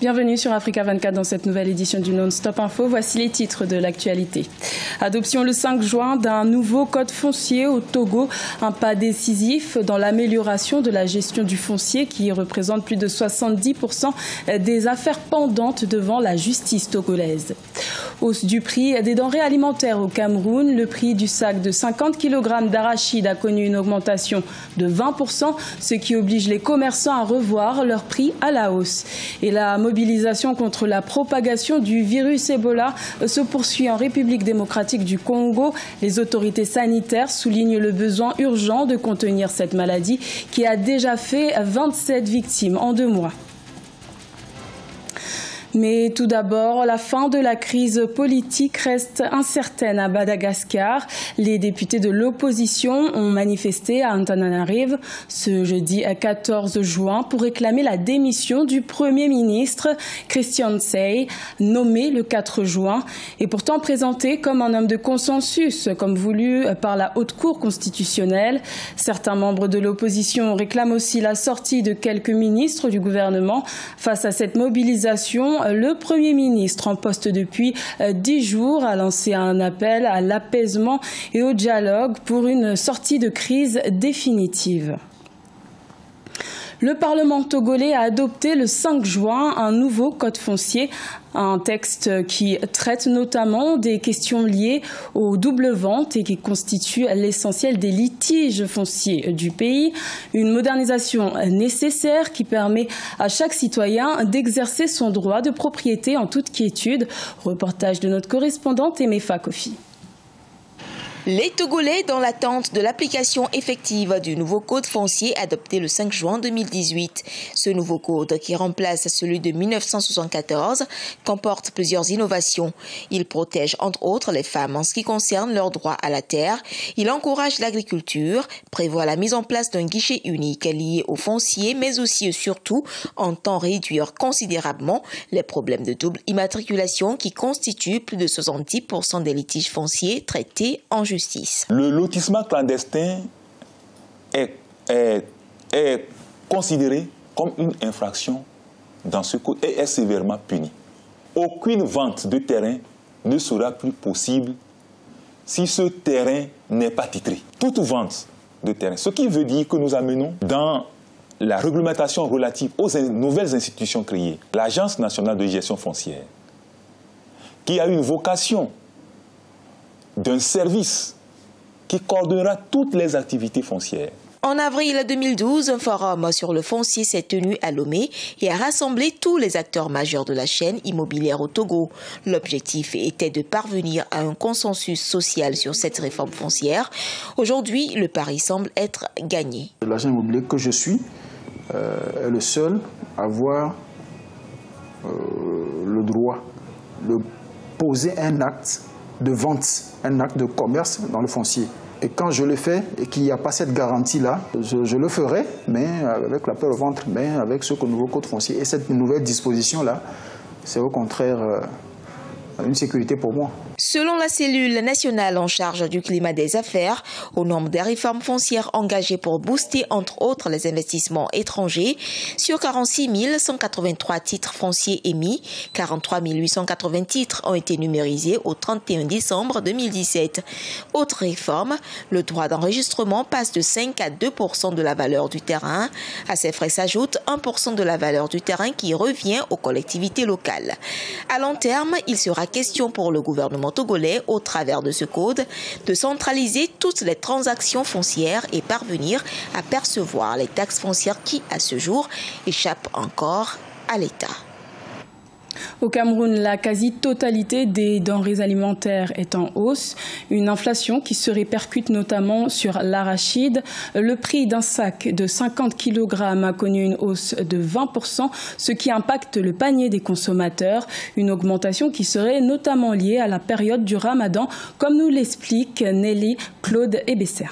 Bienvenue sur Africa 24 dans cette nouvelle édition du Non-Stop Info. Voici les titres de l'actualité. Adoption le 5 juin d'un nouveau code foncier au Togo, un pas décisif dans l'amélioration de la gestion du foncier qui représente plus de 70% des affaires pendantes devant la justice togolaise. Hausse du prix des denrées alimentaires au Cameroun. Le prix du sac de 50 kg d'arachide a connu une augmentation de 20%, ce qui oblige les commerçants à revoir leur prix à la hausse. Et la mobilisation contre la propagation du virus Ebola se poursuit en République démocratique du Congo. Les autorités sanitaires soulignent le besoin urgent de contenir cette maladie qui a déjà fait 27 victimes en 2 mois. Mais tout d'abord, la fin de la crise politique reste incertaine à Madagascar. Les députés de l'opposition ont manifesté à Antananarivo ce jeudi 14 juin pour réclamer la démission du Premier ministre Christian Tsay, nommé le 4 juin, et pourtant présenté comme un homme de consensus, comme voulu par la Haute Cour constitutionnelle. Certains membres de l'opposition réclament aussi la sortie de quelques ministres du gouvernement. Face à cette mobilisation, le Premier ministre en poste depuis 10 jours a lancé un appel à l'apaisement et au dialogue pour une sortie de crise définitive. Le Parlement togolais a adopté le 5 juin un nouveau code foncier, un texte qui traite notamment des questions liées aux doubles ventes et qui constitue l'essentiel des litiges fonciers du pays. Une modernisation nécessaire qui permet à chaque citoyen d'exercer son droit de propriété en toute quiétude. Reportage de notre correspondante Emefa Kofi. Les Togolais dans l'attente de l'application effective du nouveau code foncier adopté le 5 juin 2018. Ce nouveau code, qui remplace celui de 1974, comporte plusieurs innovations. Il protège entre autres les femmes en ce qui concerne leur droit à la terre. Il encourage l'agriculture, prévoit la mise en place d'un guichet unique lié au foncier, mais aussi et surtout entend réduire considérablement les problèmes de double immatriculation qui constituent plus de 70% des litiges fonciers traités en justice. Le lotissement clandestin est considéré comme une infraction dans ce code et est sévèrement puni. Aucune vente de terrain ne sera plus possible si ce terrain n'est pas titré. Toute vente de terrain. Ce qui veut dire que nous amenons dans la réglementation relative aux nouvelles institutions créées, l'Agence nationale de gestion foncière, qui a une vocation d'un service qui coordonnera toutes les activités foncières. En avril 2012, un forum sur le foncier s'est tenu à Lomé et a rassemblé tous les acteurs majeurs de la chaîne immobilière au Togo. L'objectif était de parvenir à un consensus social sur cette réforme foncière. Aujourd'hui, le pari semble être gagné. L'agent immobilier que je suis est le seul à avoir le droit de poser un acte de vente, un acte de commerce dans le foncier. Et quand je le fais et qu'il n'y a pas cette garantie-là, je le ferai, mais avec la peur au ventre, mais avec ce nouveau code foncier. Et cette nouvelle disposition-là, c'est au contraire une sécurité pour moi. Selon la cellule nationale en charge du climat des affaires, au nombre des réformes foncières engagées pour booster entre autres les investissements étrangers, sur 46 183 titres fonciers émis, 43 880 titres ont été numérisés au 31 décembre 2017. Autre réforme, le droit d'enregistrement passe de 5 à 2% de la valeur du terrain. À ces frais s'ajoute 1% de la valeur du terrain qui revient aux collectivités locales. À long terme, il sera question pour le gouvernement togolais, au travers de ce code, de centraliser toutes les transactions foncières et parvenir à percevoir les taxes foncières qui, à ce jour, échappent encore à l'État. Au Cameroun, la quasi-totalité des denrées alimentaires est en hausse. Une inflation qui se répercute notamment sur l'arachide. Le prix d'un sac de 50 kg a connu une hausse de 20%, ce qui impacte le panier des consommateurs. Une augmentation qui serait notamment liée à la période du Ramadan, comme nous l'explique Nelly, Claude et Besser.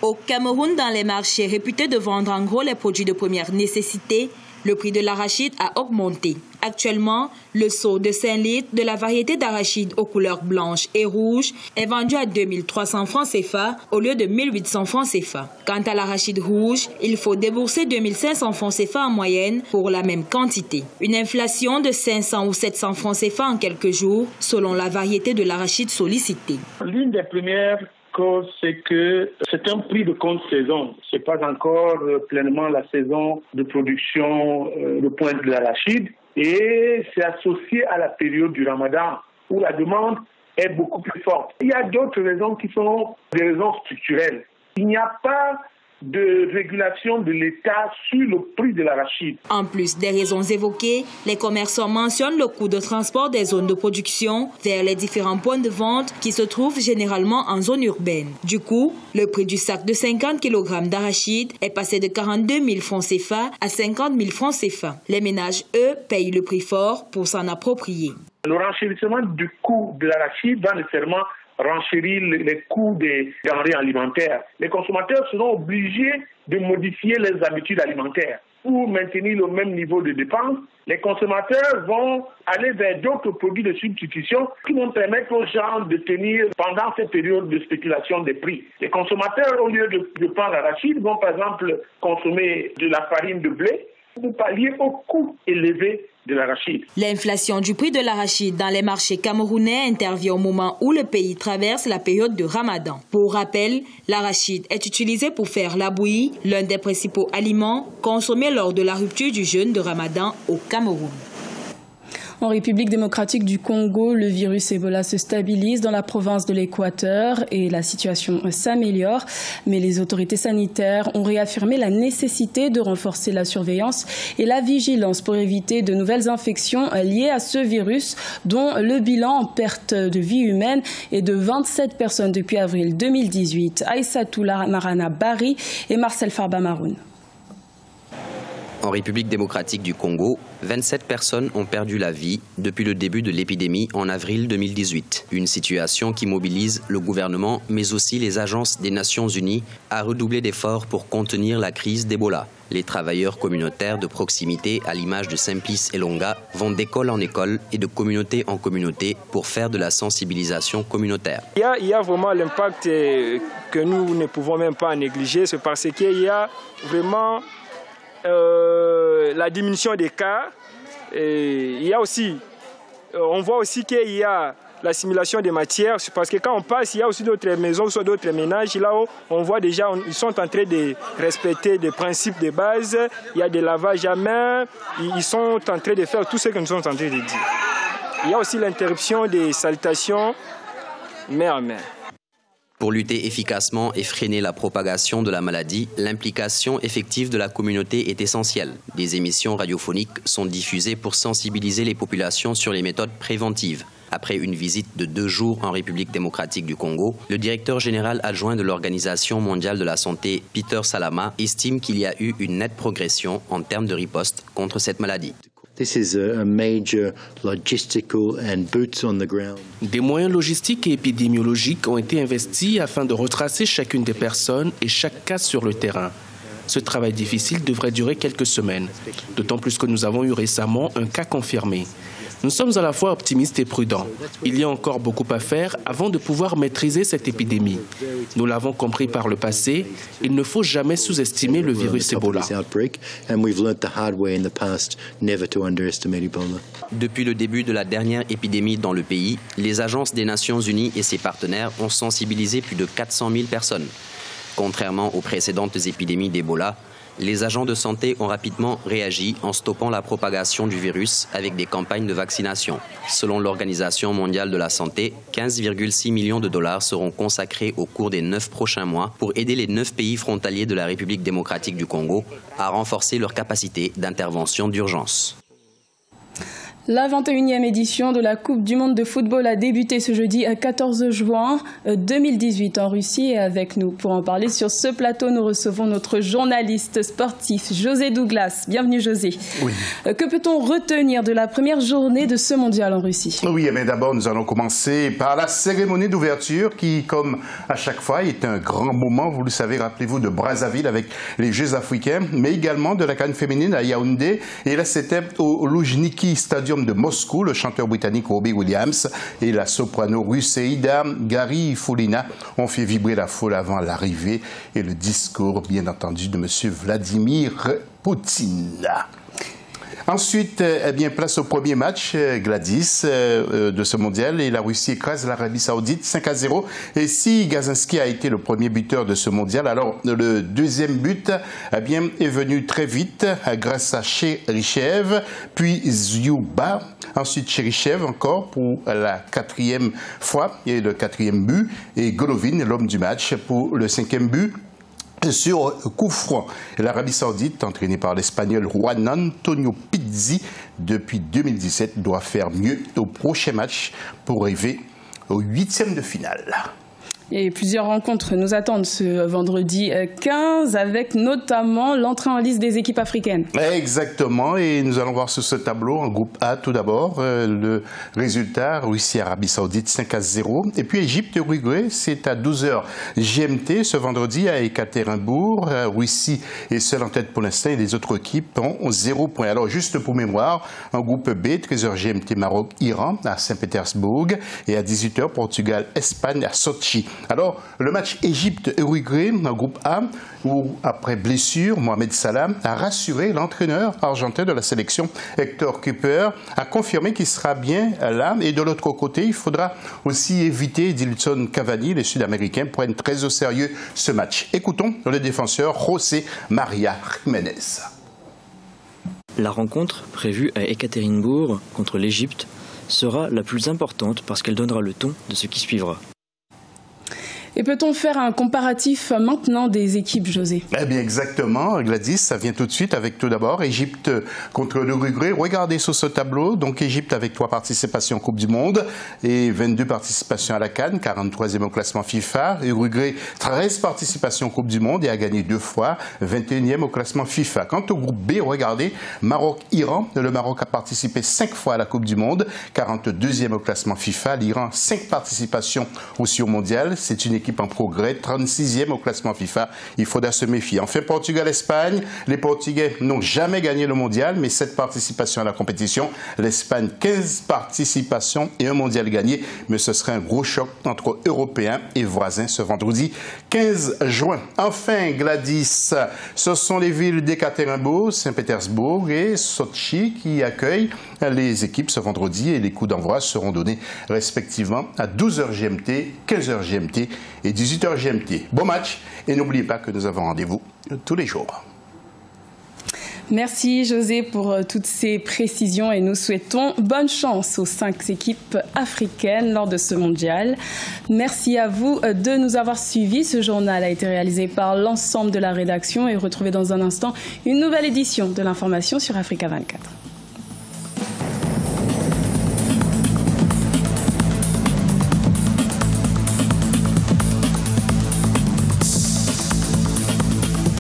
Au Cameroun, dans les marchés réputés de vendre en gros les produits de première nécessité, le prix de l'arachide a augmenté. Actuellement, le seau de 5 litres de la variété d'arachide aux couleurs blanches et rouges est vendu à 2300 francs CFA au lieu de 1800 francs CFA. Quant à l'arachide rouge, il faut débourser 2500 francs CFA en moyenne pour la même quantité. Une inflation de 500 ou 700 francs CFA en quelques jours, selon la variété de l'arachide sollicitée. L'une des premières cause, c'est que c'est un prix de contre-saison. Ce n'est pas encore pleinement la saison de production de pointe de l'arachide et c'est associé à la période du Ramadan où la demande est beaucoup plus forte. Il y a d'autres raisons qui sont des raisons structurelles. Il n'y a pas de régulation de l'État sur le prix de l'arachide. En plus des raisons évoquées, les commerçants mentionnent le coût de transport des zones de production vers les différents points de vente qui se trouvent généralement en zone urbaine. Du coup, le prix du sac de 50 kg d'arachide est passé de 42 000 francs CFA à 50 000 francs CFA. Les ménages, eux, payent le prix fort pour s'en approprier. Le renchérissement du coût de l'arachide va nécessairement renchérir les coûts des denrées alimentaires. Les consommateurs seront obligés de modifier leurs habitudes alimentaires. Pour maintenir le même niveau de dépenses, les consommateurs vont aller vers d'autres produits de substitution qui vont permettre aux gens de tenir pendant cette période de spéculation des prix. Les consommateurs, au lieu de prendre l'arachide, vont par exemple consommer de la farine de blé pour pallier au coût élevé de l'arachide. L'inflation du prix de l'arachide dans les marchés camerounais intervient au moment où le pays traverse la période de Ramadan. Pour rappel, l'arachide est utilisé pour faire la bouillie, l'un des principaux aliments consommés lors de la rupture du jeûne de Ramadan au Cameroun. En République démocratique du Congo, le virus Ebola se stabilise dans la province de l'Équateur et la situation s'améliore. Mais les autorités sanitaires ont réaffirmé la nécessité de renforcer la surveillance et la vigilance pour éviter de nouvelles infections liées à ce virus, dont le bilan en perte de vie humaine est de 27 personnes depuis avril 2018. Aïssatou Marana Bari et Marcel Farba-Maroun. En République démocratique du Congo, 27 personnes ont perdu la vie depuis le début de l'épidémie en avril 2018. Une situation qui mobilise le gouvernement, mais aussi les agences des Nations Unies, à redoubler d'efforts pour contenir la crise d'Ebola. Les travailleurs communautaires de proximité, à l'image de Simplice Elonga, vont d'école en école et de communauté en communauté pour faire de la sensibilisation communautaire. Il y a vraiment l'impact que nous ne pouvons même pas négliger, c'est parce qu'il y a vraiment la diminution des cas. Et il y a aussi, on voit aussi qu'il y a l'assimilation des matières, parce que quand on passe, il y a aussi d'autres maisons, soit d'autres ménages, là où on voit déjà, ils sont en train de respecter des principes de base, il y a des lavages à main, ils sont en train de faire tout ce que nous sommes en train de dire. Il y a aussi l'interruption des salutations main à main. Pour lutter efficacement et freiner la propagation de la maladie, l'implication effective de la communauté est essentielle. Des émissions radiophoniques sont diffusées pour sensibiliser les populations sur les méthodes préventives. Après une visite de 2 jours en République démocratique du Congo, le directeur général adjoint de l'Organisation mondiale de la santé, Peter Salama, estime qu'il y a eu une nette progression en termes de riposte contre cette maladie. Des moyens logistiques et épidémiologiques ont été investis afin de retracer chacune des personnes et chaque cas sur le terrain. Ce travail difficile devrait durer quelques semaines, d'autant plus que nous avons eu récemment un cas confirmé. Nous sommes à la fois optimistes et prudents. Il y a encore beaucoup à faire avant de pouvoir maîtriser cette épidémie. Nous l'avons compris par le passé, il ne faut jamais sous-estimer le virus Ebola. Depuis le début de la dernière épidémie dans le pays, les agences des Nations Unies et ses partenaires ont sensibilisé plus de 400 000 personnes. Contrairement aux précédentes épidémies d'Ebola, les agents de santé ont rapidement réagi en stoppant la propagation du virus avec des campagnes de vaccination. Selon l'Organisation mondiale de la santé, 15,6 millions de dollars seront consacrés au cours des 9 prochains mois pour aider les 9 pays frontaliers de la République démocratique du Congo à renforcer leur capacité d'intervention d'urgence. La 21e édition de la Coupe du monde de football a débuté ce jeudi 14 juin 2018 en Russie. Et avec nous pour en parler sur ce plateau, nous recevons notre journaliste sportif José Douglas. Bienvenue José. Oui. Que peut-on retenir de la première journée de ce mondial en Russie? Oui, mais d'abord nous allons commencer par la cérémonie d'ouverture qui, comme à chaque fois, est un grand moment. Vous le savez, rappelez-vous de Brazzaville avec les Jeux africains, mais également de la CAN féminine à Yaoundé. Et là, c'était au Loujniki Stadium de Moscou, le chanteur britannique Robbie Williams et la soprano russe Aida Garifoulina ont fait vibrer la foule avant l'arrivée et le discours, bien entendu, de M. Vladimir Poutine. Ensuite, eh bien, place au premier match, Gladys, de ce mondial, et la Russie écrase l'Arabie Saoudite 5-0. Et si Gazinski a été le premier buteur de ce mondial, alors le deuxième but, eh bien, est venu très vite grâce à Cherichev, puis Zyuba, ensuite Cherichev encore pour la quatrième fois, et le quatrième but, et Golovin, l'homme du match, pour le cinquième but. Sur coup franc, l'Arabie Saoudite, entraînée par l'Espagnol Juan Antonio Pizzi, depuis 2017, doit faire mieux au prochain match pour arriver au 8e de finale. Et plusieurs rencontres nous attendent ce vendredi 15, avec notamment l'entrée en liste des équipes africaines. Exactement, et nous allons voir sur ce tableau, en groupe A tout d'abord, le résultat, Russie-Arabie Saoudite 5-0. Et puis Égypte-Uruguay, c'est à 12h GMT ce vendredi à Ekaterinbourg. Russie est seule en tête pour l'instant et les autres équipes ont 0 point. Alors juste pour mémoire, en groupe B, 13h GMT, Maroc-Iran à Saint-Pétersbourg et à 18h Portugal-Espagne à Sochi. Alors, le match Égypte-Uruguay, en groupe A, où, après blessure, Mohamed Salah a rassuré l'entraîneur argentin de la sélection, Hector Cúper, a confirmé qu'il sera bien là. Et de l'autre côté, il faudra aussi éviter Edilson Cavani, les Sud-Américains, prennent très au sérieux ce match. Écoutons le défenseur José María Jiménez. La rencontre, prévue à Ekaterinbourg contre l'Égypte, sera la plus importante parce qu'elle donnera le ton de ce qui suivra. Et peut-on faire un comparatif maintenant des équipes, José? Eh bien, exactement, Gladys, ça vient tout de suite avec tout d'abord Égypte contre l'Uruguay. Regardez sur ce tableau, donc Égypte avec 3 participations en Coupe du Monde et 22 participations à la CAN, 43e au classement FIFA. Uruguay, 13 participations en Coupe du Monde et a gagné 2 fois, 21e au classement FIFA. Quant au groupe B, regardez, Maroc-Iran. Le Maroc a participé 5 fois à la Coupe du Monde, 42e au classement FIFA. L'Iran, 5 participations aussi au mondial. C'est une équipe en progrès, 36e au classement FIFA. Il faudra se méfier. Enfin, Portugal-Espagne. Les Portugais n'ont jamais gagné le mondial, mais 7 participations à la compétition. L'Espagne, 15 participations et un mondial gagné. Mais ce serait un gros choc entre Européens et voisins ce vendredi 15 juin. Enfin, Gladys, ce sont les villes d'Ekaterinbourg, Saint-Pétersbourg et Sochi qui accueillent les équipes ce vendredi et les coups d'envoi seront donnés respectivement à 12h GMT, 15h GMT et 18h GMT. Bon match et n'oubliez pas que nous avons rendez-vous tous les jours. Merci José pour toutes ces précisions et nous souhaitons bonne chance aux 5 équipes africaines lors de ce mondial. Merci à vous de nous avoir suivis. Ce journal a été réalisé par l'ensemble de la rédaction et retrouvez dans un instant une nouvelle édition de l'information sur Africa 24.